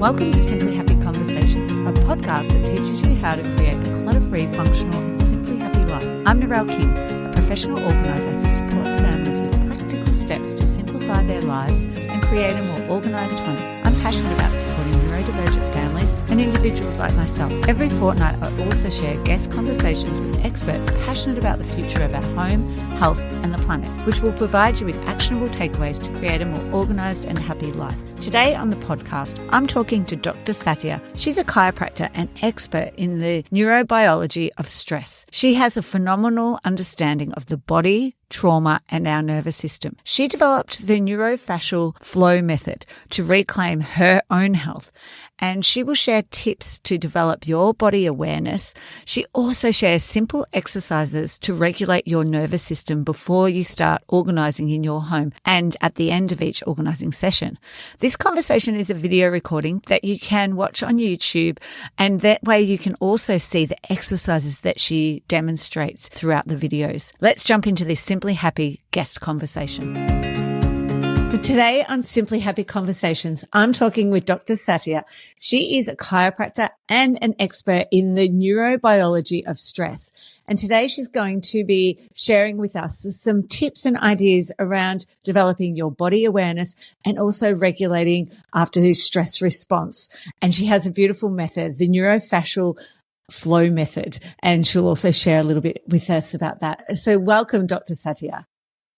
Welcome to Simply Happy Conversations, a podcast that teaches you how to create a clutter-free, functional and simply happy life. I'm Narelle King, a professional organiser who supports families with practical steps to simplify their lives and create a more organised home. I'm passionate about supporting neurodivergent families and individuals like myself. Every fortnight, I also share guest conversations with experts passionate about the future of our home, health and the planet, which will provide you with actionable takeaways to create a more organised and happy life. Today on the podcast, I'm talking to Dr. Satya. She's a chiropractor and expert in the neurobiology of stress. She has a phenomenal understanding of the body, trauma, and our nervous system. She developed the NeuroFascial flow method to reclaim her own health, and she will share tips to develop your body awareness. She also shares simple exercises to regulate your nervous system before you start organising in your home and at the end of each organising session. This conversation is a video recording that you can watch on YouTube, and that way you can also see the exercises that she demonstrates throughout the videos. Let's jump into this Simply Happy guest conversation. So today on Simply Happy Conversations, I'm talking with Dr. Satya. She is a chiropractor and an expert in the neurobiology of stress. And today she's going to be sharing with us some tips and ideas around developing your body awareness and also regulating after stress response. And she has a beautiful method, the NeuroFascial flow method, and she'll also share a little bit with us about that. So welcome, Dr. Satya.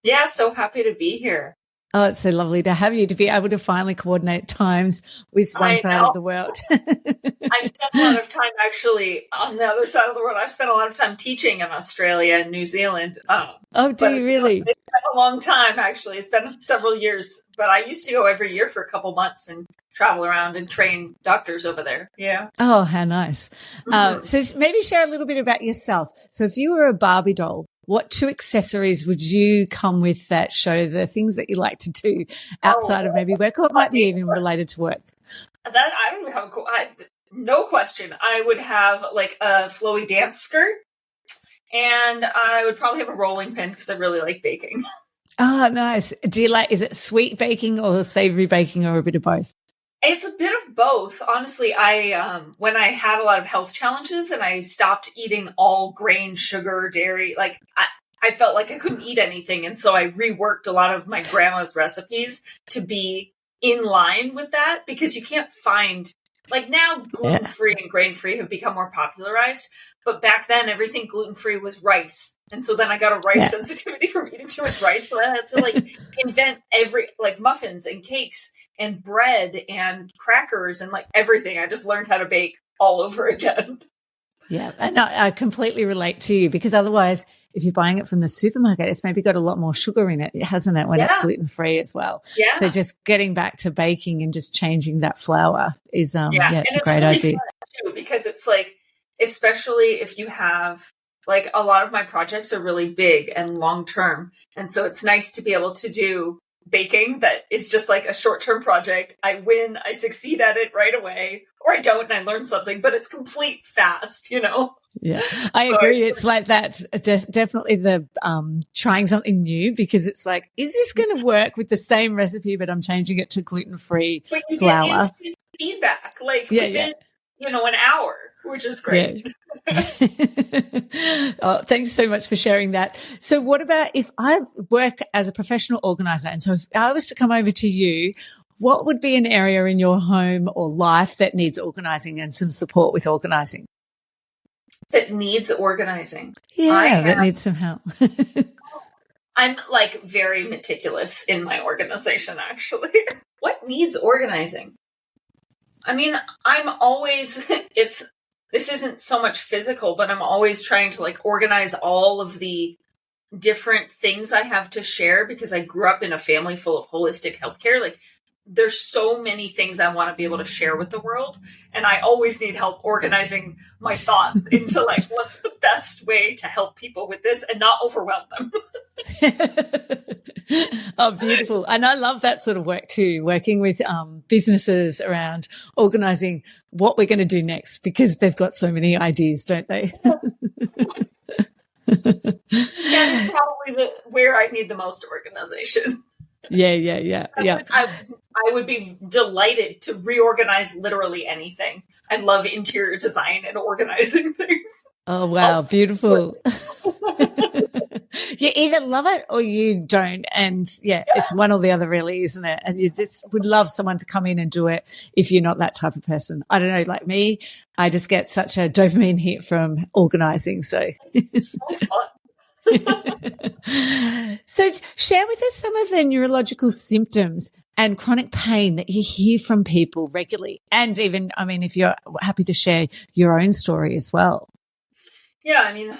Yeah, so happy to be here. Oh, it's so lovely to have you, to be able to finally coordinate times with one side of the world. I've spent a lot of time actually on the other side of the world. I've spent a lot of time teaching in Australia and New Zealand. Oh, do you really? It's been a long time, actually. It's been several years, but I used to go every year for a couple months and travel around and train doctors over there. Yeah. Oh, how nice. So maybe share a little bit about yourself. So if you were a Barbie doll, what two accessories would you come with that show the things that you like to do outside of maybe work, or it might be even related to work? I don't even have no question. I would have like a flowy dance skirt, and I would probably have a rolling pin because I really like baking. Oh, nice. Is it sweet baking or savory baking or a bit of both? It's a bit of both. Honestly, when I had a lot of health challenges and I stopped eating all grain, sugar, dairy, like I felt like I couldn't eat anything. And so I reworked a lot of my grandma's recipes to be in line with that, because you can't find, like, now gluten-free and grain-free have become more popularized. But back then, everything gluten-free was rice. And so then I got a rice sensitivity from eating too much rice. So I had to invent muffins and cakes and bread and crackers and everything. I just learned how to bake all over again. Yeah. And I completely relate to you, because otherwise, if you're buying it from the supermarket, it's maybe got a lot more sugar in it, hasn't it, when it's gluten-free as well? Yeah. So just getting back to baking and just changing that flour is, it's a great really idea. Fun too, because it's especially if you have, a lot of my projects are really big and long-term. And so it's nice to be able to do baking that is just like a short-term project. I win, I succeed at it right away, or I don't and I learn something, but it's complete fast, Yeah, I agree. It's like that. Definitely the trying something new, because it's like, is this going to work with the same recipe, but I'm changing it to gluten-free but you flour? Get instant feedback, within, an hour, which is great. Yeah. Oh, thanks so much for sharing that. So what about if I work as a professional organizer, and so if I was to come over to you, what would be an area in your home or life that needs organising and some support with organising? That needs organising. Yeah, that needs some help. I'm very meticulous in my organization, actually. What needs organising? I mean, I'm always, this isn't so much physical, but I'm always trying to organize all of the different things I have to share, because I grew up in a family full of holistic healthcare. There's so many things I want to be able to share with the world. And I always need help organizing my thoughts into what's the best way to help people with this and not overwhelm them. Oh, beautiful. And I love that sort of work too, working with businesses around organizing what we're going to do next, because they've got so many ideas, don't they? That is probably where I need the most organization. Yeah. I would be delighted to reorganize literally anything. I love interior design and organizing things. Oh, wow. Beautiful. You either love it or you don't. And it's one or the other, really, isn't it? And you just would love someone to come in and do it if you're not that type of person. I don't know, like me, I just get such a dopamine hit from organizing. So it's so fun. So share with us some of the neurological symptoms and chronic pain that you hear from people regularly. And even, I mean, if you're happy to share your own story as well. Yeah, I mean,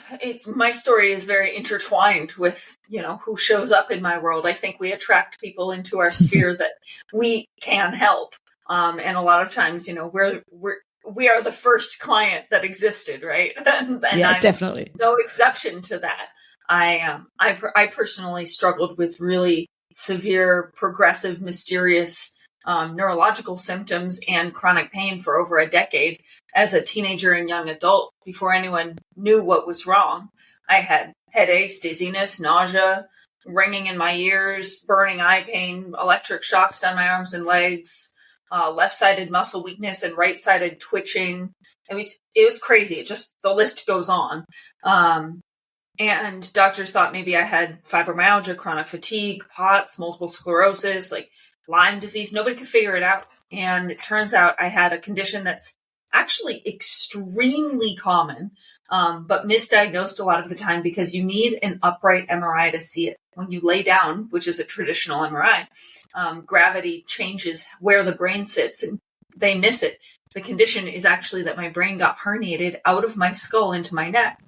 my story is very intertwined with, who shows up in my world. I think we attract people into our sphere that we can help. And a lot of times, we are the first client that existed, right? and yeah, I'm definitely no exception to that. I personally struggled with really severe, progressive, mysterious neurological symptoms and chronic pain for over a decade as a teenager and young adult before anyone knew what was wrong. I had headaches, dizziness, nausea, ringing in my ears, burning eye pain, electric shocks down my arms and legs, left-sided muscle weakness and right-sided twitching. It was crazy. The list goes on. And doctors thought maybe I had fibromyalgia, chronic fatigue, POTS, multiple sclerosis, like Lyme disease. Nobody could figure it out. And it turns out I had a condition that's actually extremely common, but misdiagnosed a lot of the time because you need an upright MRI to see it. When you lay down, which is a traditional MRI, gravity changes where the brain sits and they miss it. The condition is actually that my brain got herniated out of my skull into my neck.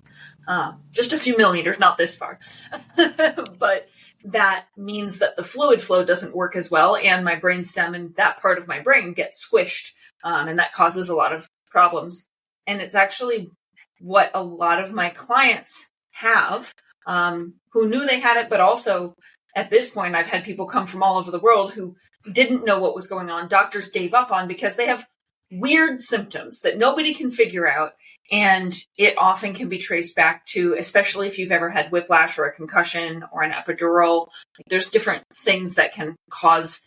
Just a few millimeters, not this far. But that means that the fluid flow doesn't work as well, and my brainstem and that part of my brain gets squished, and that causes a lot of problems. And it's actually what a lot of my clients have, who knew they had it, but also at this point, I've had people come from all over the world who didn't know what was going on. Doctors gave up on because they have weird symptoms that nobody can figure out. And it often can be traced back to, especially if you've ever had whiplash or a concussion or an epidural, there's different things that can cause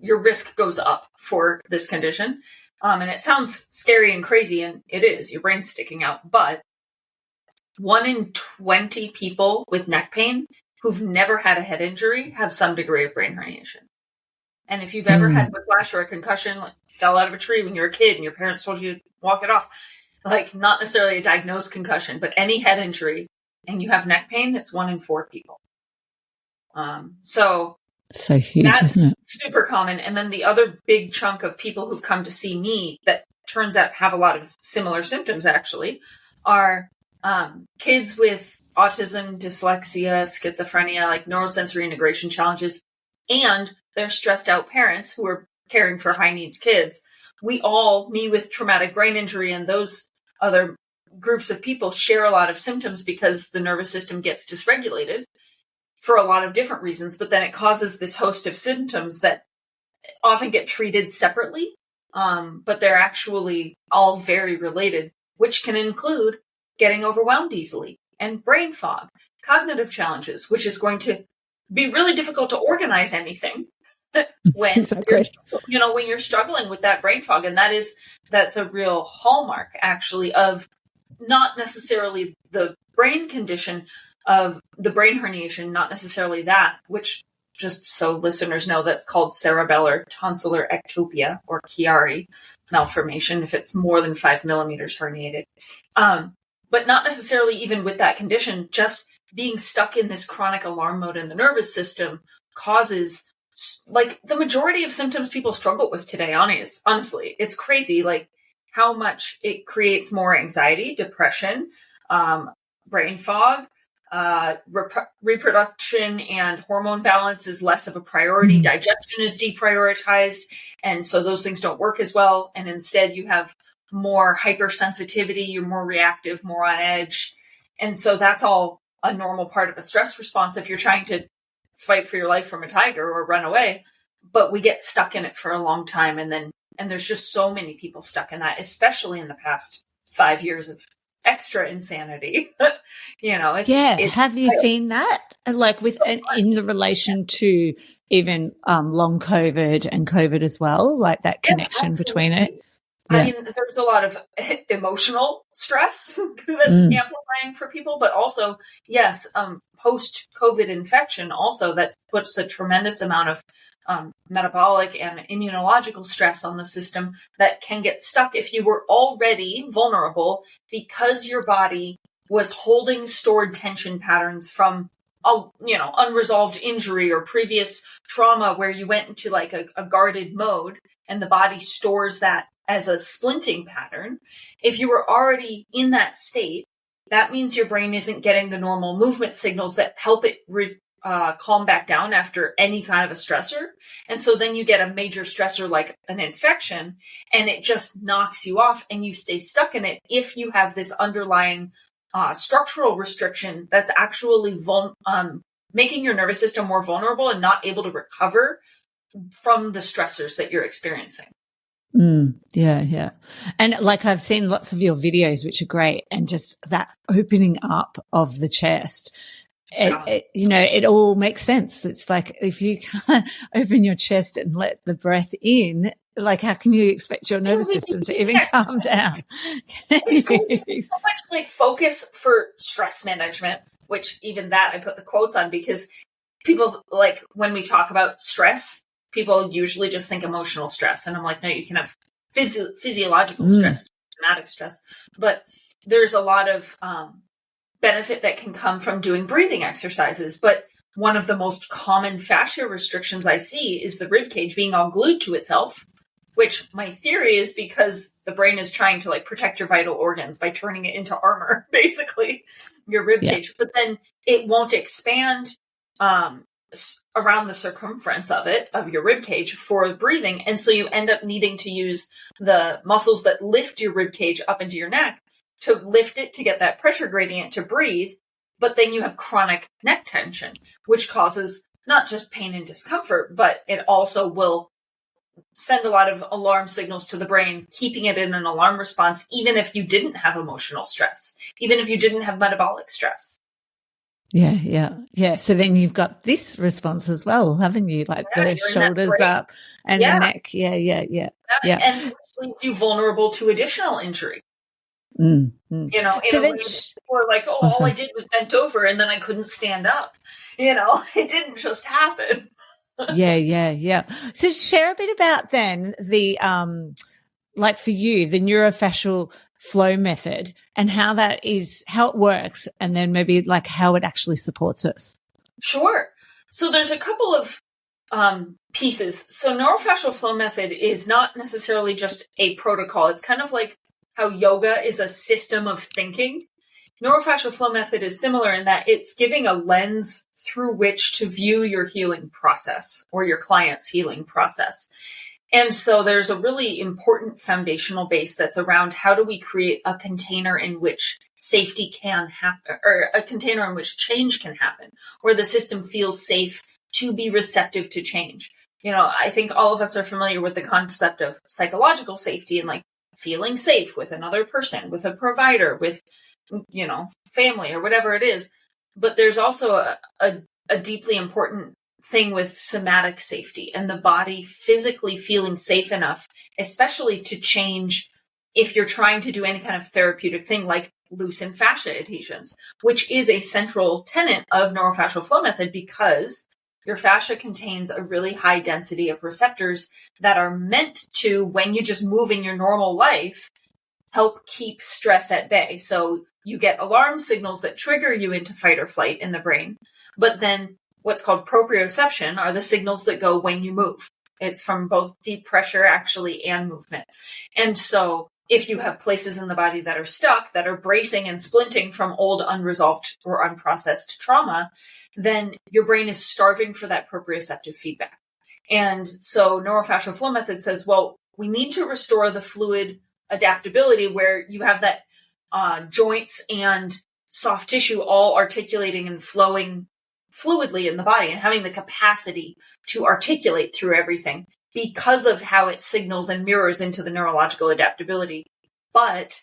your risk goes up for this condition. And it sounds scary and crazy, and it is, your brain's sticking out. But 1 in 20 people with neck pain who've never had a head injury have some degree of brain herniation. And if you've ever had whiplash or a concussion, like fell out of a tree when you were a kid and your parents told you to walk it off, like not necessarily a diagnosed concussion, but any head injury, and you have neck pain, it's 1 in 4 people. So huge, that's isn't it? super common. And then the other big chunk of people who've come to see me that turns out have a lot of similar symptoms actually are kids with autism, dyslexia, schizophrenia, like neurosensory integration challenges, and their stressed out parents who are caring for high needs kids. Me with traumatic brain injury and those other groups of people share a lot of symptoms because the nervous system gets dysregulated for a lot of different reasons, but then it causes this host of symptoms that often get treated separately, but they're actually all very related, which can include getting overwhelmed easily and brain fog, cognitive challenges, which is going to be really difficult to organize anything when when you're struggling with that brain fog. And that's a real hallmark actually of not necessarily the brain condition of the brain herniation, not necessarily that, which just so listeners know, that's called cerebellar tonsillar ectopia or Chiari malformation if it's more than 5 millimeters herniated. But not necessarily even with that condition, just being stuck in this chronic alarm mode in the nervous system causes like the majority of symptoms people struggle with today. Honestly, it's crazy like how much it creates more anxiety, depression, brain fog, reproduction and hormone balance is less of a priority. Digestion is deprioritized. And so those things don't work as well. And instead you have more hypersensitivity, you're more reactive, more on edge. And so that's all a normal part of a stress response if you're trying to fight for your life from a tiger or run away. But we get stuck in it for a long time. And there's just so many people stuck in that, especially in the past 5 years of extra insanity. Have you seen that? Like in the relation to even long COVID and COVID as well, like that connection between it? Yeah. I mean, there's a lot of emotional stress that's amplifying for people, but also, yes, post-COVID infection also that puts a tremendous amount of metabolic and immunological stress on the system that can get stuck if you were already vulnerable because your body was holding stored tension patterns from unresolved injury or previous trauma where you went into like a guarded mode, and the body stores that as a splinting pattern. If you were already in that state, that means your brain isn't getting the normal movement signals that help it calm back down after any kind of a stressor. And so then you get a major stressor like an infection, and it just knocks you off and you stay stuck in it if you have this underlying structural restriction that's actually making your nervous system more vulnerable and not able to recover from the stressors that you're experiencing. Yeah. And like I've seen lots of your videos, which are great, and just that opening up of the chest. It all makes sense. It's like if you can't open your chest and let the breath in, like how can you expect your nervous system to even calm down? So much like focus for stress management, which even that I put the quotes on because people like when we talk about stress, people usually just think emotional stress. And I'm like, no, you can have physiological stress, somatic stress, but there's a lot of benefit that can come from doing breathing exercises. But one of the most common fascia restrictions I see is the rib cage being all glued to itself, which my theory is because the brain is trying to like protect your vital organs by turning it into armor, basically, your rib cage. But then it won't expand around the circumference of your rib cage for breathing. And so you end up needing to use the muscles that lift your rib cage up into your neck to lift it to get that pressure gradient to breathe. But then you have chronic neck tension, which causes not just pain and discomfort, but it also will send a lot of alarm signals to the brain, keeping it in an alarm response, even if you didn't have emotional stress, even if you didn't have metabolic stress. Yeah. So then you've got this response as well, haven't you? Like the shoulders up and the neck. Yeah. And which leaves you vulnerable to additional injury. So then we're like, all I did was bent over and then I couldn't stand up. It didn't just happen. Yeah. So share a bit about then the, like for you, the NeuroFascial flow method and how it works, and then maybe like how it actually supports us. Sure. So there's a couple of pieces. So NeuroFascial flow method is not necessarily just a protocol. It's kind of like how yoga is a system of thinking. NeuroFascial flow method is similar in that it's giving a lens through which to view your healing process or your client's healing process. And so there's a really important foundational base that's around how do we create a container in which safety can happen, or a container in which change can happen, where the system feels safe to be receptive to change. I think all of us are familiar with the concept of psychological safety and like feeling safe with another person, with a provider, with, family or whatever it is. But there's also a deeply important thing with somatic safety and the body physically feeling safe enough, especially to change if you're trying to do any kind of therapeutic thing like loosen fascia adhesions, which is a central tenet of NeuroFascial flow method because your fascia contains a really high density of receptors that are meant to, when you just move in your normal life, help keep stress at bay. So you get alarm signals that trigger you into fight or flight in the brain, but then what's called proprioception are the signals that go when you move. It's from both deep pressure actually and movement. And so if you have places in the body that are stuck, that are bracing and splinting from old unresolved or unprocessed trauma, then your brain is starving for that proprioceptive feedback. And so NeuroFascial flow method says, well, we need to restore the fluid adaptability where you have that joints and soft tissue all articulating and flowing fluidly in the body and having the capacity to articulate through everything because of how it signals and mirrors into the neurological adaptability. But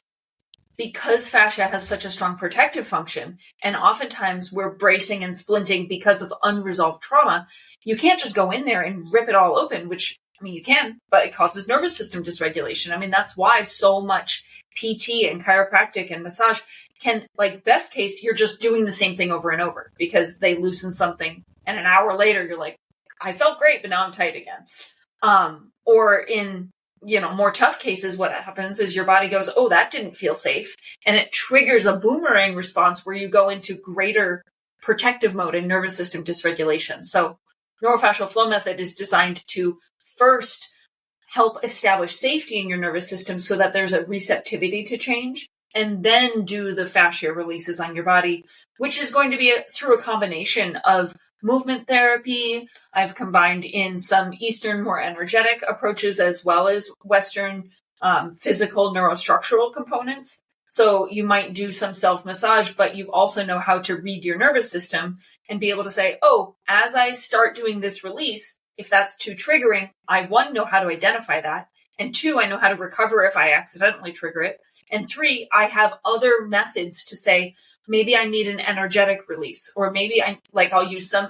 because fascia has such a strong protective function, and oftentimes we're bracing and splinting because of unresolved trauma, you can't just go in there and rip it all open, which, I mean, you can, but it causes nervous system dysregulation. I mean, that's why so much PT and chiropractic and massage can, like, best case, you're just doing the same thing over and over because they loosen something. And an hour later, you're like, I felt great, but now I'm tight again. Or in, more tough cases, what happens is your body goes, oh, that didn't feel safe. And it triggers a boomerang response where you go into greater protective mode and nervous system dysregulation. So NeuroFascial flow method is designed to first help establish safety in your nervous system so that there's a receptivity to change, and then do the fascia releases on your body, which is going to be through a combination of movement therapy. I've combined in some Eastern, more energetic approaches, as well as Western physical neurostructural components. So you might do some self-massage, but you also know how to read your nervous system and be able to say, oh, as I start doing this release, if that's too triggering, I, one, know how to identify that. And two, I know how to recover if I accidentally trigger it. And three, I have other methods to say, maybe I need an energetic release, or maybe I'll use some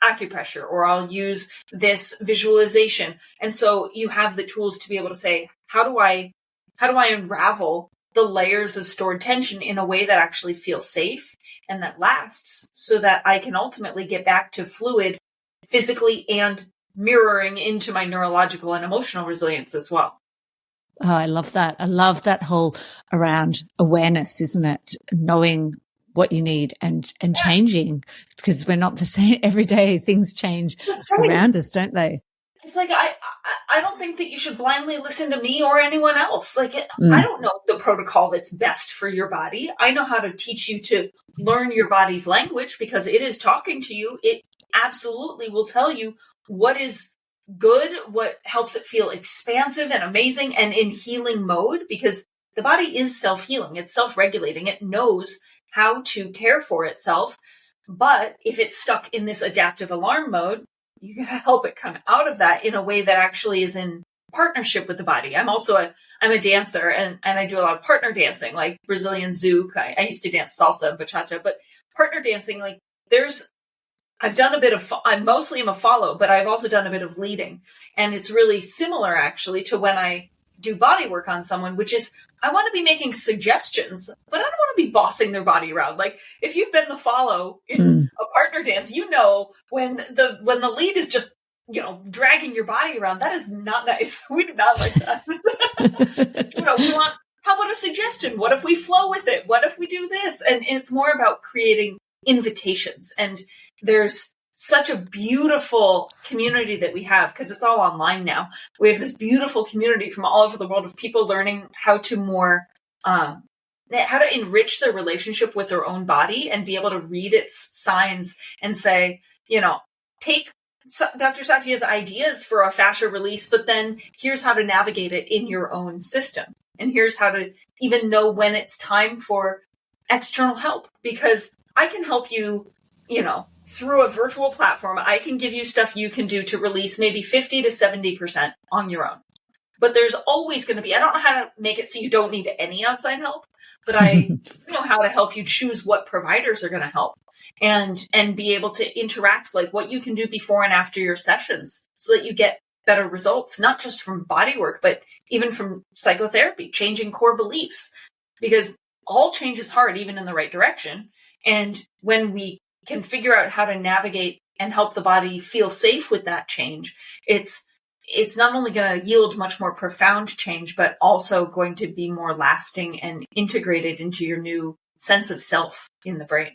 acupressure, or I'll use this visualization. And so you have the tools to be able to say, how do I unravel the layers of stored tension in a way that actually feels safe and that lasts, so that I can ultimately get back to fluid physically and mirroring into my neurological and emotional resilience as well. Oh, I love that. I love that whole around awareness, isn't it? Knowing what you need and changing, because we're not the same every day. Things change around us, don't they? It's like, I don't think that you should blindly listen to me or anyone else. Like, I don't know the protocol that's best for your body. I know how to teach you to learn your body's language because it is talking to you. It absolutely will tell you what is good, what helps it feel expansive and amazing and in healing mode, because the body is self-healing. It's self-regulating. It knows how to care for itself. But if it's stuck in this adaptive alarm mode, you gotta help it come out of that in a way that actually is in partnership with the body. I'm a dancer, and I do a lot of partner dancing, like Brazilian zouk. I used to dance salsa and bachata, but partner dancing, like I've done a bit of, I mostly am a follow, but I've also done a bit of leading. And it's really similar actually to when I do body work on someone, which is, I want to be making suggestions, but I don't want to be bossing their body around. Like, if you've been the follow in a partner dance, when the lead is just, dragging your body around, that is not nice. We do not like that. We want, how about a suggestion? What if we flow with it? What if we do this? And it's more about creating invitations. And there's such a beautiful community that we have, because it's all online now. We have this beautiful community from all over the world of people learning how to how to enrich their relationship with their own body and be able to read its signs and say, take Dr. Satya's ideas for a fascia release, but then here's how to navigate it in your own system. And here's how to even know when it's time for external help, because I can help you, through a virtual platform. I can give you stuff you can do to release maybe 50 to 70% on your own. But there's always going to be, I don't know how to make it so you don't need any outside help, but I know how to help you choose what providers are going to help and be able to interact, like what you can do before and after your sessions so that you get better results, not just from body work, but even from psychotherapy, changing core beliefs, because all change is hard, even in the right direction. And when we can figure out how to navigate and help the body feel safe with that change, it's not only going to yield much more profound change, but also going to be more lasting and integrated into your new sense of self in the brain.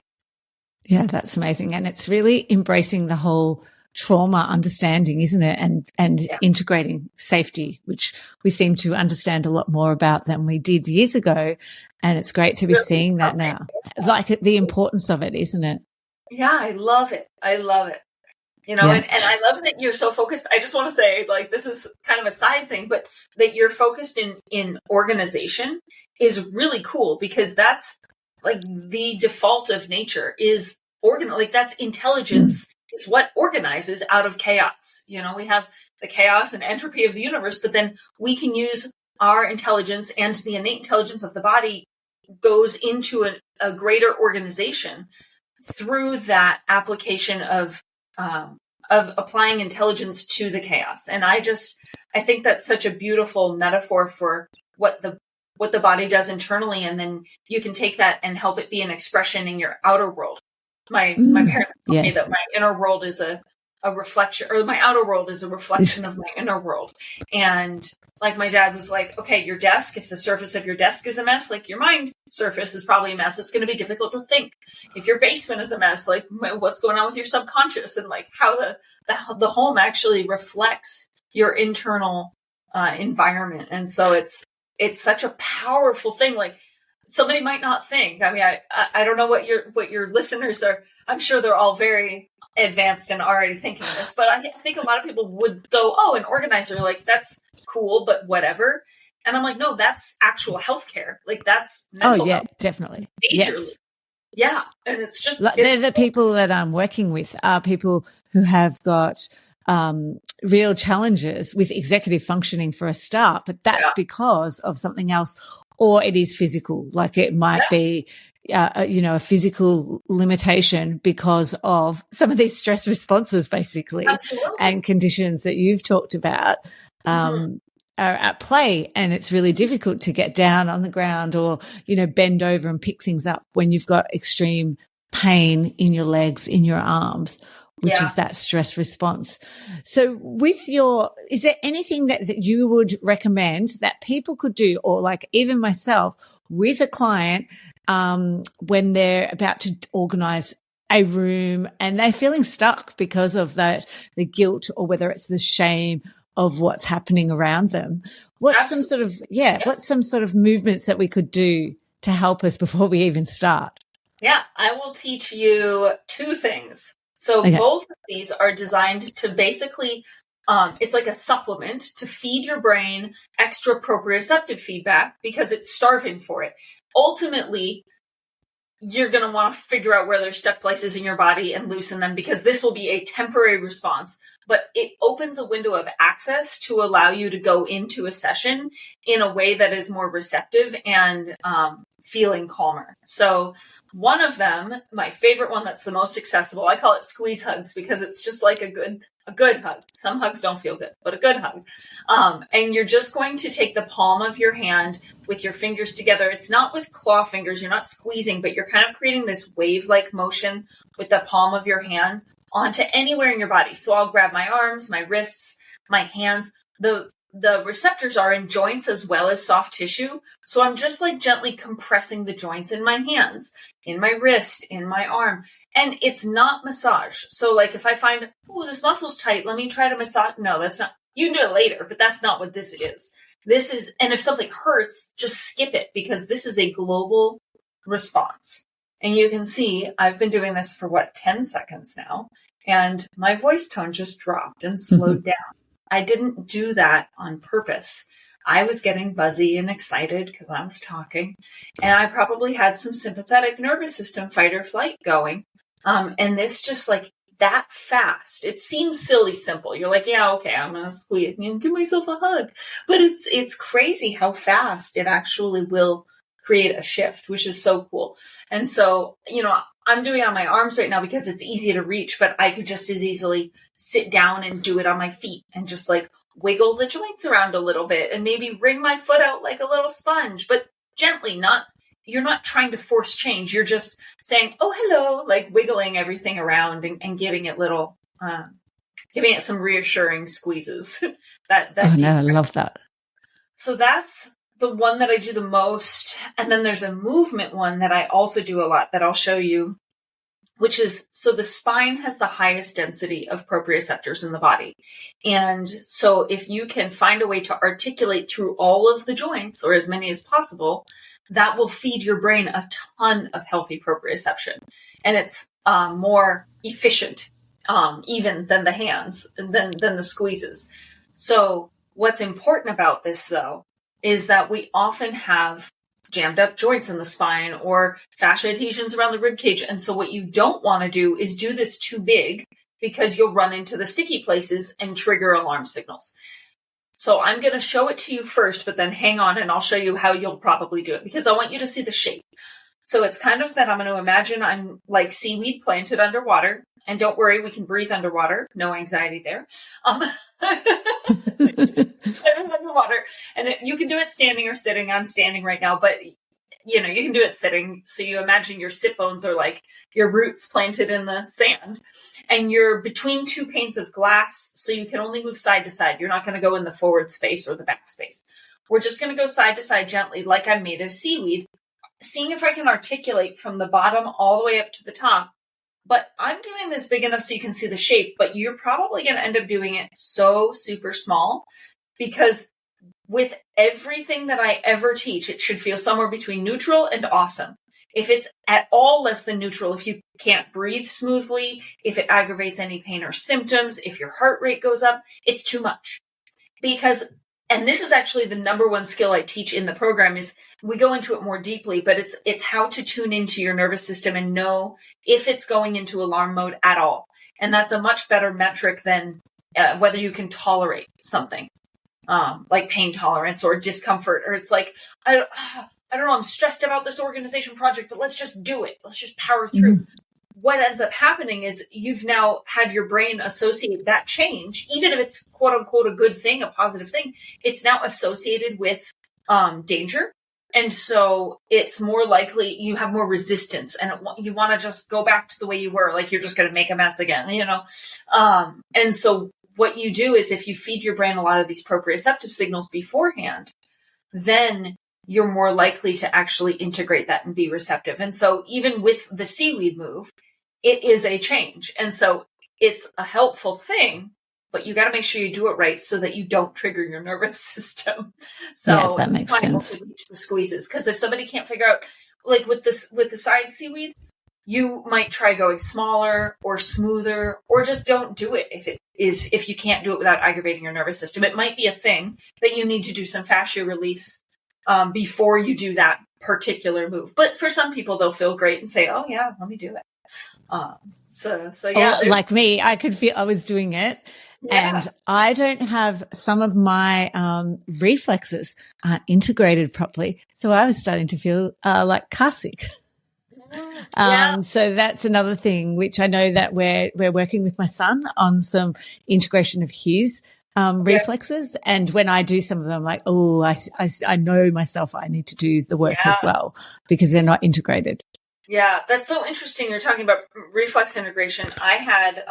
Yeah, that's amazing. And it's really embracing the whole trauma understanding, isn't it? And integrating safety, which we seem to understand a lot more about than we did years ago. And it's great to be seeing that now, like the importance of it, isn't it? Yeah, I love it. And I love that you're so focused. I just want to say, like, this is kind of a side thing, but that you're focused in organization is really cool, because that's like the default of nature is that's intelligence. It's what organizes out of chaos. We have the chaos and entropy of the universe, but then we can use our intelligence and the innate intelligence of the body goes into a greater organization through that application of applying intelligence to the chaos. And I think that's such a beautiful metaphor for what the body does internally, and then you can take that and help it be an expression in your outer world. My parents told me that my inner world is a reflection, or my outer world is a reflection of my inner world. And like my dad was like, okay, your desk, if the surface of your desk is a mess, like your mind surface is probably a mess. It's going to be difficult to think. If your basement is a mess, like what's going on with your subconscious, and like how the home actually reflects your internal environment. And so it's such a powerful thing. Like somebody might not think, I mean, I don't know what your listeners are. I'm sure they're all very advanced and already thinking this, but I think a lot of people would go, oh, an organizer, like that's cool, but whatever. And I'm like, no, that's actual healthcare. Like that's mental health. Definitely. Majorly. Yes. Yeah. And it's just, they're the people that I'm working with are people who have got real challenges with executive functioning for a start, but that's because of something else, or it is physical. Like it might be, a physical limitation because of some of these stress responses, basically, and conditions that you've talked about are at play. And it's really difficult to get down on the ground or, bend over and pick things up when you've got extreme pain in your legs, in your arms, which is that stress response. So is there anything that you would recommend that people could do, or like even myself with a client, when they're about to organize a room and they're feeling stuck because of the guilt, or whether it's the shame of what's happening around them? What's some sort of movements that we could do to help us before we even start? Yeah, I will teach you two things. So both of these are designed to basically, it's like a supplement to feed your brain extra proprioceptive feedback because it's starving for it. Ultimately, you're going to want to figure out where there's stuck places in your body and loosen them, because this will be a temporary response, but it opens a window of access to allow you to go into a session in a way that is more receptive and feeling calmer. So one of them, my favorite one that's the most accessible, I call it squeeze hugs, because it's just like a good hug. Some hugs don't feel good, but a good hug. And you're just going to take the palm of your hand with your fingers together. It's not with claw fingers. You're not squeezing, but you're kind of creating this wave-like motion with the palm of your hand onto anywhere in your body. So I'll grab my arms, my wrists, my hands. The receptors are in joints as well as soft tissue. So I'm just like gently compressing the joints in my hands, in my wrist, in my arm. And it's not massage. So like if I find, oh, this muscle's tight, let me try to massage. No, that's not, you can do it later, but that's not what this is. This is, and if something hurts, just skip it, because this is a global response. And you can see I've been doing this for 10 seconds now. And my voice tone just dropped and slowed down. I didn't do that on purpose. I was getting buzzy and excited because I was talking, and I probably had some sympathetic nervous system fight or flight going. And this just like that fast, it seems silly simple. You're like, yeah, okay, I'm going to squeeze and give myself a hug. But it's crazy how fast it actually will create a shift, which is so cool. And so, I'm doing it on my arms right now because it's easy to reach, but I could just as easily sit down and do it on my feet and just like wiggle the joints around a little bit and maybe wring my foot out like a little sponge, but gently. You're not trying to force change. You're just saying, oh, hello, like wiggling everything around and giving it giving it some reassuring squeezes. I love that. So that's the one that I do the most. And then there's a movement one that I also do a lot that I'll show you, which is, so the spine has the highest density of proprioceptors in the body. And so if you can find a way to articulate through all of the joints, or as many as possible, that will feed your brain a ton of healthy proprioception. And it's more efficient, even than the hands, than the squeezes. So what's important about this, though, is that we often have jammed up joints in the spine or fascia adhesions around the rib cage. And so what you don't want to do is do this too big, because you'll run into the sticky places and trigger alarm signals. So I'm going to show it to you first, but then hang on and I'll show you how you'll probably do it because I want you to see the shape. So it's kind of that I'm going to imagine I'm like seaweed planted underwater. And don't worry, we can breathe underwater. No anxiety there. So just underwater. And you can do it standing or sitting. I'm standing right now, but you can do it sitting. So you imagine your sit bones are like your roots planted in the sand. And you're between two panes of glass, so you can only move side to side. You're not going to go in the forward space or the back space. We're just going to go side to side gently, like I'm made of seaweed, seeing if I can articulate from the bottom all the way up to the top. But I'm doing this big enough so you can see the shape, but you're probably going to end up doing it so super small because with everything that I ever teach, it should feel somewhere between neutral and awesome. If it's at all less than neutral, if you can't breathe smoothly, if it aggravates any pain or symptoms, if your heart rate goes up, it's too much. And this is actually the number one skill I teach in the program is we go into it more deeply, but it's how to tune into your nervous system and know if it's going into alarm mode at all. And that's a much better metric than whether you can tolerate something like pain tolerance or discomfort, or it's like, I don't know, I'm stressed about this organization project, but let's just do it. Let's just power through. Mm-hmm. What ends up happening is you've now had your brain associate that change, even if it's quote unquote a good thing, a positive thing, it's now associated with danger. And so it's more likely you have more resistance and you want to just go back to the way you were, like you're just going to make a mess again, And so what you do is if you feed your brain a lot of these proprioceptive signals beforehand, then you're more likely to actually integrate that and be receptive. And so even with the seaweed move, it is a change. And so it's a helpful thing, but you got to make sure you do it right so that you don't trigger your nervous system. So yeah, that makes sense. The squeezes. Because if somebody can't figure out, like with the side seaweed, you might try going smaller or smoother, or just don't do it if you can't do it without aggravating your nervous system. It might be a thing that you need to do some fascia release before you do that particular move. But for some people, they'll feel great and say, oh yeah, let me do it. So yeah. Oh, like me, I could feel I was doing it. Yeah. And I don't have some of my reflexes aren't integrated properly. So I was starting to feel like car sick. So that's another thing, which I know that we're working with my son on some integration of his reflexes. And when I do some of them, I'm like, oh, I know myself, I need to do the work as well because they're not integrated. Yeah, that's so interesting. You're talking about reflex integration. I had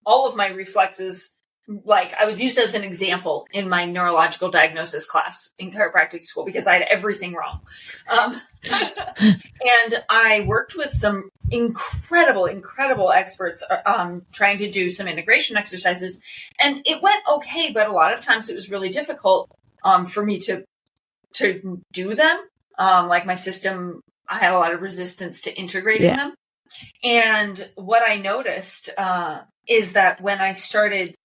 all of my reflexes, like I was used as an example in my neurological diagnosis class in chiropractic school because I had everything wrong. And I worked with some incredible experts trying to do some integration exercises. And it went okay, but a lot of times it was really difficult for me to do them. Like my system, I had a lot of resistance to integrating them. And what I noticed is that when I started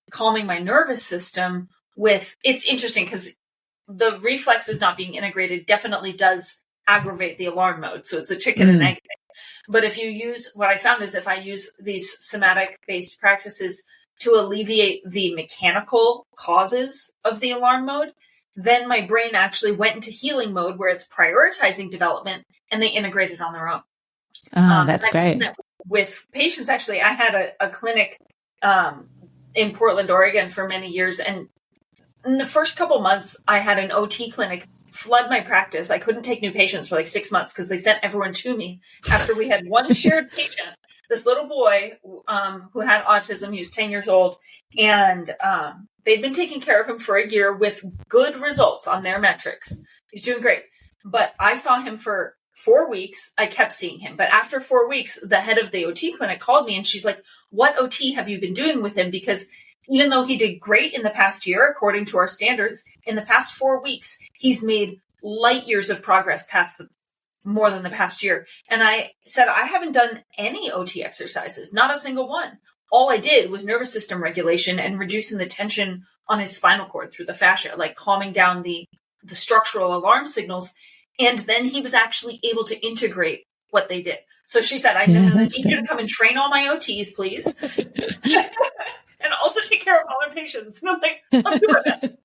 calming my nervous system it's interesting because the reflexes not being integrated definitely does aggravate the alarm mode. So it's a chicken and egg thing. But if you use, what I found is if I use these somatic based practices to alleviate the mechanical causes of the alarm mode, then my brain actually went into healing mode where it's prioritizing development and they integrate it on their own. Oh, that's great. That with patients, actually, I had a clinic in Portland, Oregon for many years. And in the first couple months, I had an OT clinic flood my practice. I couldn't take new patients for like 6 months because they sent everyone to me after we had one shared patient, this little boy who had autism. He was 10 years old. And they'd been taking care of him for a year with good results on their metrics. He's doing great. But I saw him for 4 weeks. I kept seeing him. But after 4 weeks, the head of the OT clinic called me and she's like, what OT have you been doing with him? Because even though he did great in the past year, according to our standards, in the past 4 weeks, he's made light years of progress more than the past year. And I said, I haven't done any OT exercises, not a single one. All I did was nervous system regulation and reducing the tension on his spinal cord through the fascia, like calming down the structural alarm signals. And then he was actually able to integrate what they did. So she said, I need you to come and train all my OTs, please. And and also take care of all our patients. And I'm like, let's do my best.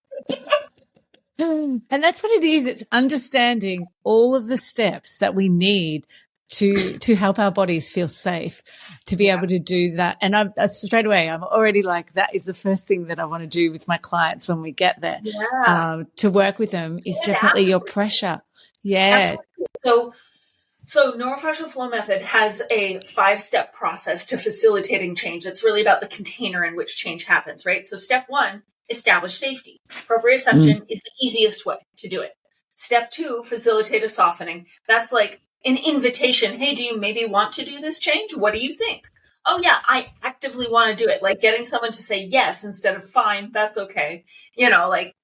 And that's what it is. It's understanding all of the steps that we need to help our bodies feel safe, to be able to do that. And I'm straight away, I'm already like, that is the first thing that I want to do with my clients when we get there. To work with them is definitely your pressure. Yeah. Absolutely. So NeuroFascial Flow Method has a 5-step process to facilitating change. It's really about the container in which change happens, right? So step 1, establish safety. Proprioception is the easiest way to do it. Step 2, facilitate a softening. That's like an invitation. Hey, do you maybe want to do this change? What do you think? Oh yeah, I actively want to do it. Like getting someone to say yes instead of fine, that's okay. Like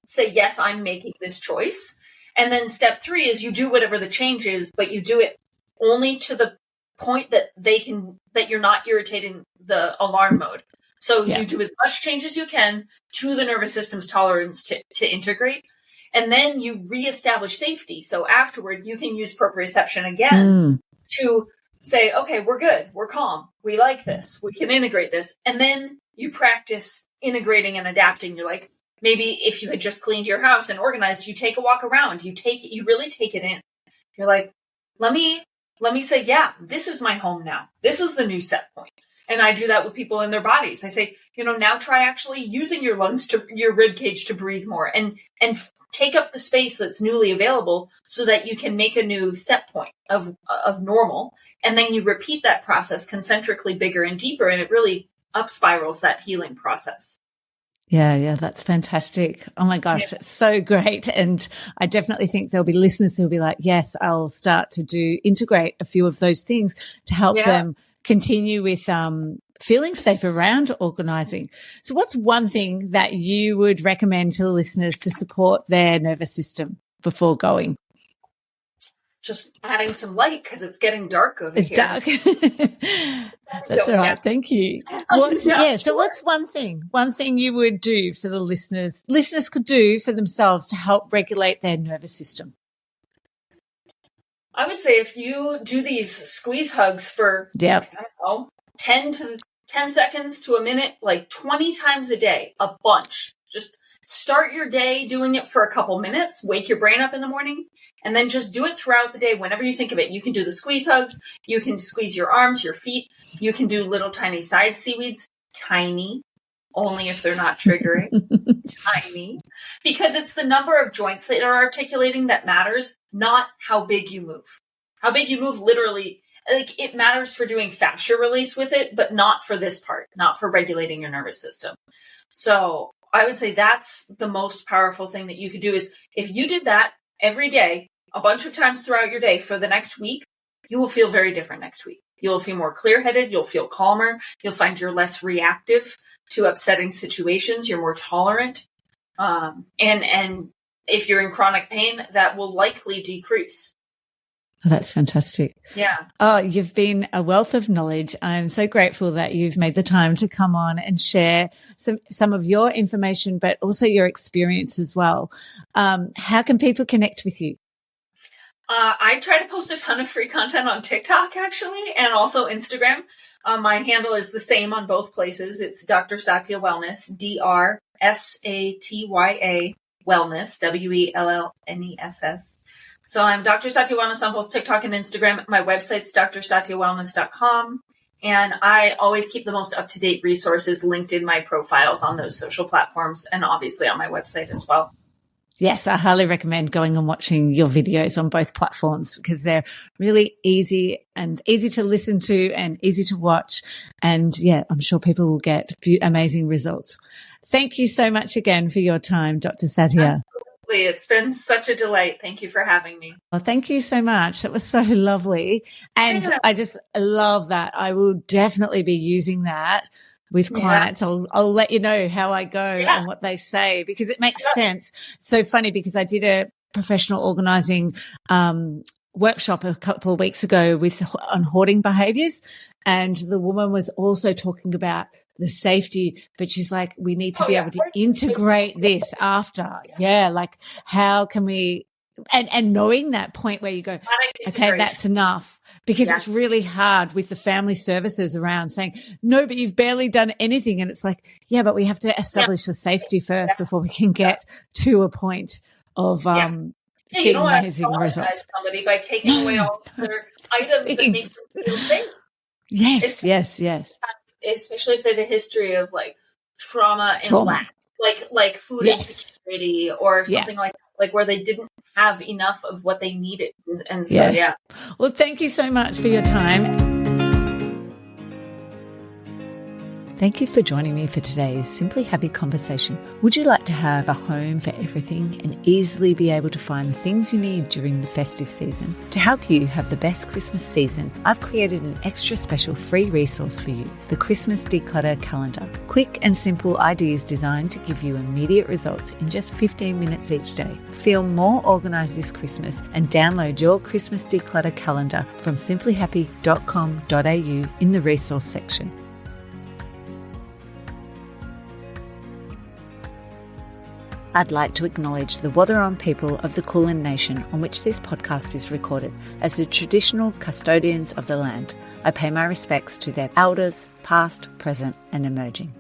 say yes, I'm making this choice. And then step 3 is you do whatever the change is, but you do it only to the point that that you're not irritating the alarm mode. So you do as much change as you can to the nervous system's tolerance to integrate. And then you reestablish safety. So afterward, you can use proprioception again to say, okay, we're good. We're calm. We like this. We can integrate this. And then you practice integrating and adapting. You're like, maybe if you had just cleaned your house and organized, you take a walk around, you really take it in. You're like, let me say, yeah, this is my home now. This is the new set point. And I do that with people in their bodies. I say, now try actually using your lungs your rib cage to breathe more and take up the space that's newly available so that you can make a new set point of normal. And then you repeat that process concentrically bigger and deeper. And it really up spirals that healing process. Yeah, that's fantastic. Oh my gosh, it's so great. And I definitely think there'll be listeners who'll be like, yes, I'll start to integrate a few of those things to help them continue with feeling safe around organising. So what's one thing that you would recommend to the listeners to support their nervous system before going? Just adding some light because it's getting dark over here. It's dark. That's all right. Thank you. So what's one thing you would do for the listeners could do for themselves to help regulate their nervous system? I would say if you do these squeeze hugs for, I don't know, 10 seconds to a minute, like 20 times a day, a bunch. Just start your day doing it for a couple minutes, wake your brain up in the morning, and then just do it throughout the day. Whenever you think of it, you can do the squeeze hugs. You can squeeze your arms, your feet. You can do little tiny side seaweeds, tiny, only if they're not triggering, tiny, because it's the number of joints that are articulating that matters, not how big you move. How big you move literally, like it matters for doing fascia release with it, but not for this part, not for regulating your nervous system. So I would say that's the most powerful thing that you could do is if you did that every day, a bunch of times throughout your day for the next week, you will feel very different next week. You'll feel more clear-headed. You'll feel calmer. You'll find you're less reactive to upsetting situations. You're more tolerant. And if you're in chronic pain, that will likely decrease. Oh, that's fantastic. Yeah. Oh, you've been a wealth of knowledge. I'm so grateful that you've made the time to come on and share some of your information, but also your experience as well. How can people connect with you? I try to post a ton of free content on TikTok, actually, and also Instagram. My handle is the same on both places. It's Dr. Satya Wellness, DrSatya Wellness, WELLNESS. So I'm Dr. Satya Wellness on both TikTok and Instagram. My website's drsatyawellness.com. And I always keep the most up-to-date resources linked in my profiles on those social platforms and obviously on my website as well. Yes, I highly recommend going and watching your videos on both platforms because they're really easy to listen to and easy to watch. And yeah, I'm sure people will get amazing results. Thank you so much again for your time, Dr. Satya. Absolutely. It's been such a delight. Thank you for having me. Well, thank you so much. That was so lovely. And I just love that. I will definitely be using that with clients. I'll let you know how I go and what they say because it makes sense. It's so funny because I did a professional organising workshop a couple of weeks ago on hoarding behaviours, and the woman was also talking about the safety, but she's like, we need to be able to integrate this after. Yeah, like how can we and knowing that point where you go, okay, that's enough. Because it's really hard with the family services around saying, no, but you've barely done anything. And it's like, yeah, but we have to establish the safety first before we can get to a point of seeing amazing results. Somebody by taking away all their items that make them feel safe. Yes. Especially if they have a history of like trauma and lack, like food insecurity or something like where they didn't have enough of what they needed. And so, Well, thank you so much for your time. Thank you for joining me for today's Simply Happy conversation. Would you like to have a home for everything and easily be able to find the things you need during the festive season? To help you have the best Christmas season, I've created an extra special free resource for you, the Christmas Declutter Calendar. Quick and simple ideas designed to give you immediate results in just 15 minutes each day. Feel more organised this Christmas and download your Christmas Declutter Calendar from simplyhappy.com.au in the resource section. I'd like to acknowledge the Wathaurong people of the Kulin Nation on which this podcast is recorded as the traditional custodians of the land. I pay my respects to their elders, past, present and emerging.